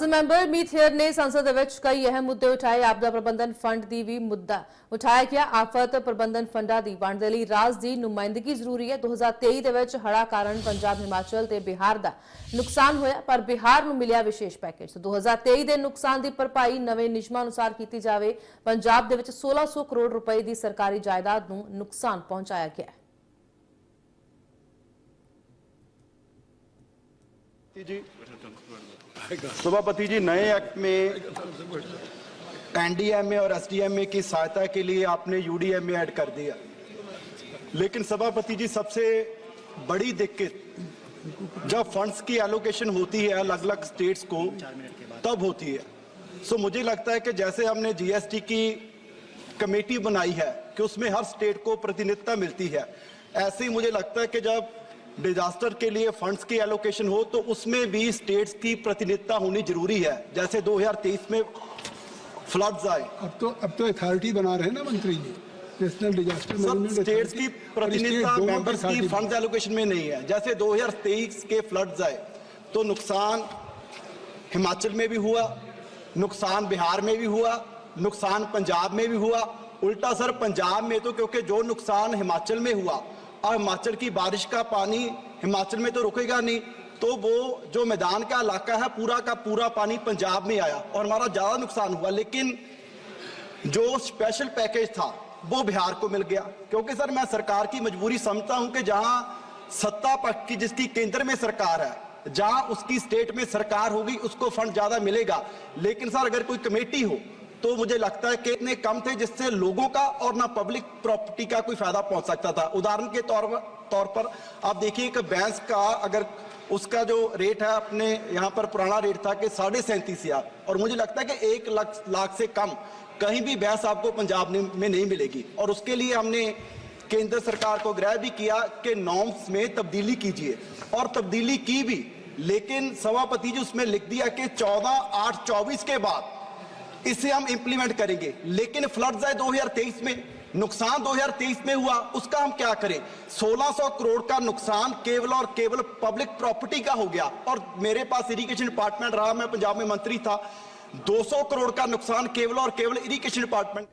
Member Meet Hayer ਨੇ ਸੰਸਦ ਦੇ ਵਿੱਚ ਕਈ ਅਹਿਮ ਮੁੱਦੇ ਉਠਾਏ। ਆਪਦਾ ਪ੍ਰਬੰਧਨ ਫੰਡ ਦੀ ਵੀ ਮੁੱਦਾ ਉਠਾਇਆ ਗਿਆ। ਆਫਤ ਪ੍ਰਬੰਧਨ ਫੰਡਾਂ ਦੀ ਵੰਡ ਦੇ ਲਈ ਰਾਜ ਦੀ ਨੁਮਾਇੰਦਗੀ ਜ਼ਰੂਰੀ ਹੈ। 2023 ਦੇ ਵਿੱਚ ਹੜ੍ਹਾਂ ਕਾਰਨ ਪੰਜਾਬ, ਹਿਮਾਚਲ ਤੇ ਬਿਹਾਰ ਦਾ ਨੁਕਸਾਨ ਹੋਇਆ, ਪਰ ਬਿਹਾਰ ਨੂੰ ਮਿਲਿਆ ਵਿਸ਼ੇਸ਼ ਪੈਕੇਜ। 2023 ਦੇ ਨੁਕਸਾਨ ਦੀ ਭਰਪਾਈ ਨਵੇਂ ਨਿਯਮਾਂ ਅਨੁਸਾਰ ਕੀਤੀ ਜਾਵੇ। ਪੰਜਾਬ ਦੇ ਵਿੱਚ 1600 ਕਰੋੜ ਰੁਪਏ ਦੀ ਸਰਕਾਰੀ ਜਾਇਦਾਦ ਨੂੰ ਨੁਕਸਾਨ ਪਹੁੰਚਾਇਆ ਗਿਆ। सभापति जी, नए एक्ट में एनडीएमए और एसडीएमए की सहायता के लिए आपने यूडीएमए ऐड कर दिया, लेकिन सभापति जी सबसे बड़ी दिक्कत जब फंड्स की एलोकेशन होती है अलग अलग स्टेट्स को तब होती है। सो मुझे लगता है कि जैसे हमने जीएसटी की कमेटी बनाई है कि उसमें हर स्टेट को प्रतिनिधित्व मिलती है, ऐसे ही मुझे लगता है कि जब डिजास्टर के लिए फंड्स की एलोकेशन हो तो उसमें भी स्टेट्स की प्रतिनिधित्व होनी जरूरी है। जैसे 2023 में फ्लड्स आए, अब तो अथॉरिटी बना रहे हैं ना मंत्री जी, नेशनल डिजास्टर मैनेजमेंट। स्टेट्स की प्रतिनिधित्व मेंबर्स की फंड एलोकेशन में नहीं है। जैसे 2023 के फ्लड्स आए तो नुकसान हिमाचल में भी हुआ, नुकसान बिहार में भी हुआ, नुकसान पंजाब में भी हुआ। उल्टा सर पंजाब में तो क्योंकि जो नुकसान हिमाचल में हुआ और हिमाचल की बारिश का पानी हिमाचल में तो रुकेगा नहीं, तो वो जो मैदान का इलाका है पूरा का पूरा पानी पंजाब में आया और हमारा ज़्यादा नुकसान हुआ। लेकिन जो स्पेशल पैकेज था वो बिहार को मिल गया, क्योंकि सर मैं सरकार की मजबूरी समझता हूं कि जहां सत्ता पक्ष की जिसकी केंद्र में सरकार है, जहां उसकी स्टेट में सरकार होगी उसको फंड ज़्यादा मिलेगा। लेकिन सर अगर कोई कमेटी हो तो मुझे लगता है कि इतने कम थे जिससे लोगों का और ना पब्लिक प्रॉपर्टी का कोई फायदा पहुंच सकता था। उदाहरण के तौर पर आप देखिए कि भैंस का अगर उसका जो रेट है अपने यहाँ पर पुराना रेट था कि 37,500, और मुझे लगता है कि 1 लाख से कम कहीं भी भैंस आपको पंजाब में नहीं मिलेगी। और उसके लिए हमने केंद्र सरकार को आग्रह भी किया कि नॉर्म्स में तब्दीली कीजिए, और तब्दीली की भी, लेकिन सभापति जी उसमें लिख दिया कि 14/8/24 के बाद इसे हम इंप्लीमेंट करेंगे। लेकिन फ्लड्स आए 2023 में, नुकसान 2023 में हुआ, उसका हम क्या करें? 1600 करोड़ का नुकसान केवल और केवल पब्लिक प्रॉपर्टी का हो गया। और मेरे पास इरिगेशन डिपार्टमेंट रहा, मैं पंजाब में मंत्री था, 200 करोड़ का नुकसान केवल और केवल इरिगेशन डिपार्टमेंट